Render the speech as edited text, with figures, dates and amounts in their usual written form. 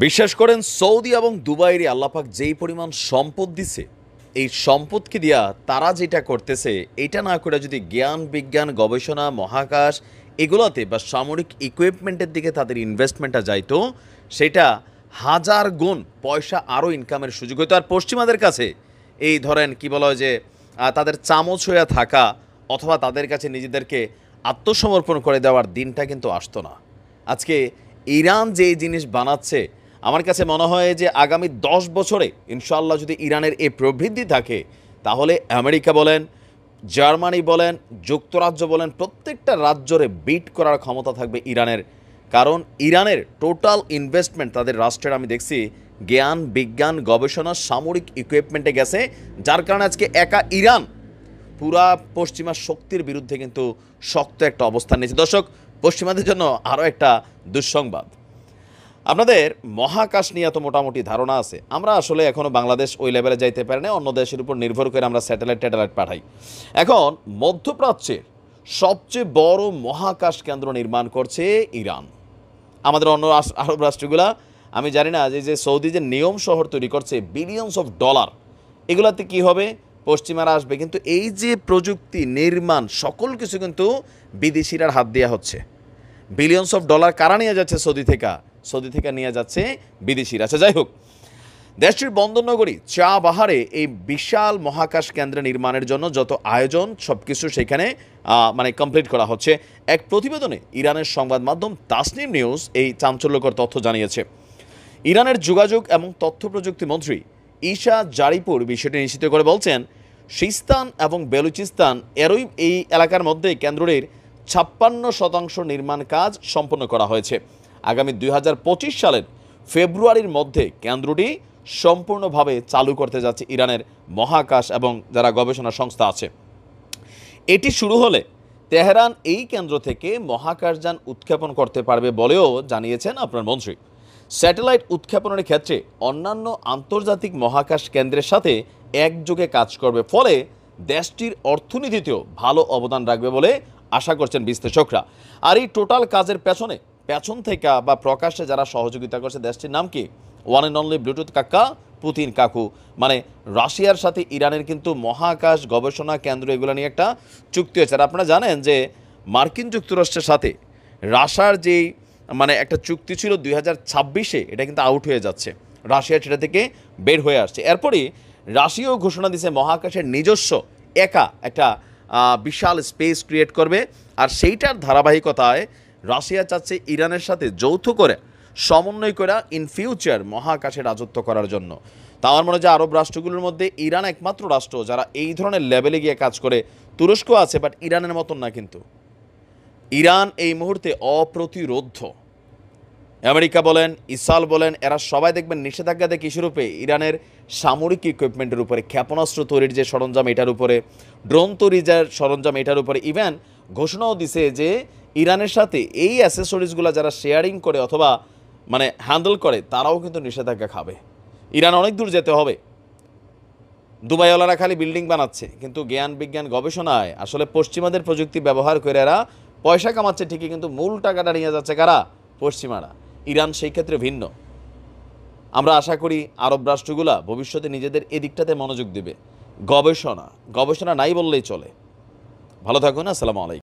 বিশ্বাস করেন সৌদি এবং দুবাইয়ের আল্লাপাক যেই পরিমাণ সম্পদ দিছে, এই সম্পদকে দিয়া তারা যেটা করতেছে এটা না করে যদি জ্ঞান বিজ্ঞান গবেষণা মহাকাশ এগুলোতে বা সামরিক ইকুইপমেন্টের দিকে তাদের ইনভেস্টমেন্টটা যাইতো, সেটা হাজার গুণ পয়সা আরও ইনকামের সুযোগ হইতো। আর পশ্চিমাদের কাছে এই ধরেন কি বলা হয় যে তাদের চামচ হয়ে থাকা অথবা তাদের কাছে নিজেদেরকে আত্মসমর্পণ করে দেওয়ার দিনটা কিন্তু আসতো না। আজকে ইরান যে জিনিস বানাচ্ছে, আমার কাছে মনে হয় যে আগামী 10 বছরে ইনশাআল্লাহ যদি ইরানের এই প্রবৃদ্ধি থাকে, তাহলে আমেরিকা বলেন, জার্মানি বলেন, যুক্তরাজ্য বলেন, প্রত্যেকটা রাজ্যরে বিট করার ক্ষমতা থাকবে ইরানের। কারণ ইরানের টোটাল ইনভেস্টমেন্ট তাদের রাষ্ট্রের আমি দেখছি জ্ঞান বিজ্ঞান গবেষণা সামরিক ইকুইপমেন্টে গেছে, যার কারণে আজকে একা ইরান পুরা পশ্চিমা শক্তির বিরুদ্ধে কিন্তু শক্ত একটা অবস্থান নিয়েছে। দর্শক, পশ্চিমাদের জন্য আরও একটা দুঃসংবাদ। আপনাদের মহাকাশ নিয়ে তো মোটামুটি ধারণা আছে, আমরা আসলে এখনও বাংলাদেশ ওই লেভেলে যাইতে পারি না, অন্য দেশের উপর নির্ভর করে আমরা স্যাটেলাইট পাঠাই। এখন মধ্যপ্রাচ্যের সবচেয়ে বড় মহাকাশ কেন্দ্র নির্মাণ করছে ইরান। আমাদের অন্য আরব রাষ্ট্রগুলা আমি জানি না যে সৌদি যে নিয়ম শহর তৈরি করছে বিলিয়নস অফ ডলার, এগুলাতে কি হবে, পশ্চিমারা আসবে, কিন্তু এই যে প্রযুক্তি নির্মাণ সকল কিছু কিন্তু বিদেশিরার হাত দেওয়া হচ্ছে। বিলিয়নস অফ ডলার কারা নিয়ে যাচ্ছে? সৌদি থেকে নিয়ে যাচ্ছে বিদেশিরা। আচ্ছা, যাই হোক, দেশটির বন্দরনগরী চা বাহারে এই বিশাল মহাকাশ কেন্দ্র নির্মাণের জন্য যত আয়োজন সব কিছু সেখানে কমপ্লিট করা হচ্ছে। এক প্রতিবেদনে ইরানের সংবাদ মাধ্যম তাসনিম নিউজ এই চাঞ্চল্যকর তথ্য জানিয়েছে। ইরানের যোগাযোগ এবং তথ্য প্রযুক্তি মন্ত্রী ঈশা জারিপুর বিষয়টি নিশ্চিত করে বলছেন, সিস্তান এবং বেলুচিস্তান এই এলাকার মধ্যে কেন্দ্রটির 56% নির্মাণ কাজ সম্পন্ন করা হয়েছে। আগামী 2025 সালের ফেব্রুয়ারির মধ্যে কেন্দ্রটি সম্পূর্ণভাবে চালু করতে যাচ্ছে ইরানের মহাকাশ এবং যারা গবেষণা সংস্থা আছে। এটি শুরু হলে তেহরান এই কেন্দ্র থেকে মহাকাশযান উৎক্ষেপণ করতে পারবে বলেও জানিয়েছেন আপনার মন্ত্রী। স্যাটেলাইট উৎক্ষেপণের ক্ষেত্রে অন্যান্য আন্তর্জাতিক মহাকাশ কেন্দ্রের সাথে একযোগে কাজ করবে, ফলে দেশটির অর্থনীতিতেও ভালো অবদান রাখবে বলে আশা করছেন বিশ্লেষকরা। আর এই টোটাল কাজের পেছন থেকে বা প্রকাশ্যে যারা সহযোগিতা করছে, দেশটির নাম কি? ওয়ান অ্যান্ড অনলি ব্লুটুথ কাকা পুতিন কাকু। মানে রাশিয়ার সাথে ইরানের কিন্তু মহাকাশ গবেষণা কেন্দ্র এগুলো নিয়ে একটা চুক্তি হয়েছে। আর আপনারা জানেন যে মার্কিন যুক্তরাষ্ট্রের সাথে রাশিয়ার যেই একটা চুক্তি ছিল 2026-এ, এটা কিন্তু আউট হয়ে যাচ্ছে। রাশিয়া সেটা থেকে বের হয়ে আসছে। এরপরই রাশিয়াও ঘোষণা দিয়েছে মহাকাশের নিজস্ব একা একটা বিশাল স্পেস ক্রিয়েট করবে। আর সেইটার ধারাবাহিকতায় রাশিয়া চাচ্ছে ইরানের সাথে যৌথ করে সমন্বয় করে ইন ফিউচার মহাকাশে রাজত্ব করার জন্য। তা আমার মনে হয় যে আরব রাষ্ট্রগুলোর মধ্যে ইরান একমাত্র রাষ্ট্র যারা এই ধরনের লেভেলে গিয়ে কাজ করে। তুরস্ক আছে, বাট ইরানের মতন না। কিন্তু ইরান এই মুহূর্তে অপ্রতিরোধ্য। আমেরিকা বলেন, ইসরায়েল বলেন, এরা সবাই দেখবেন নিষেধাজ্ঞা দেয় কিসের উপরে? ইরানের সামরিক ইকুইপমেন্টের উপরে, ক্ষেপণাস্ত্র তৈরির যে সরঞ্জাম এটার উপরে, ড্রোন তৈরির যে সরঞ্জাম এটার উপরে। ইভেন ঘোষণাও দিছে যে ইরানের সাথে এই অ্যাসেসরিজগুলো যারা শেয়ারিং করে অথবা হ্যান্ডেল করে তারাও কিন্তু নিষেধাজ্ঞা খাবে। ইরান অনেক দূর যেতে হবে। দুবাইওয়ালারা খালি বিল্ডিং বানাচ্ছে, কিন্তু জ্ঞান বিজ্ঞান গবেষণায় আসলে পশ্চিমাদের প্রযুক্তি ব্যবহার করে এরা পয়সা কামাচ্ছে ঠিকই, কিন্তু মূল টাকাটা নিয়ে যাচ্ছে কারা? পশ্চিমারা। ইরান সেই ক্ষেত্রে ভিন্ন। আমরা আশা করি আরব রাষ্ট্রগুলা ভবিষ্যতে নিজেদের এদিকটাতে মনোযোগ দেবে। গবেষণা নাই বললেই চলে। ভালো থাকুন। আসসালামু আলাইকুম।